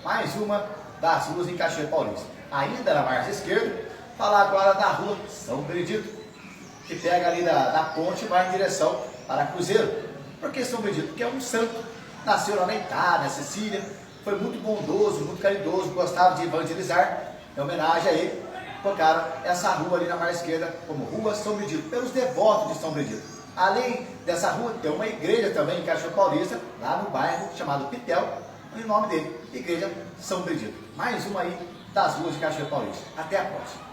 mais uma das ruas em Cachoeira Paulista. Ainda na margem esquerda, falar agora da rua São Benedito, que pega ali da ponte e vai em direção para Cruzeiro. Por que São Benedito? Porque é um santo, nasceu lá na Itália, na Sicília, foi muito bondoso, muito caridoso, gostava de evangelizar. Em homenagem a ele, colocaram essa rua ali na margem esquerda como Rua São Benedito, pelos devotos de São Benedito. Além dessa rua, tem uma igreja também em Cachoeira Paulista, lá no bairro chamado Pitel, e o nome dele, Igreja São Benedito. Mais uma aí das ruas de Cachoeira Paulista. Até a próxima.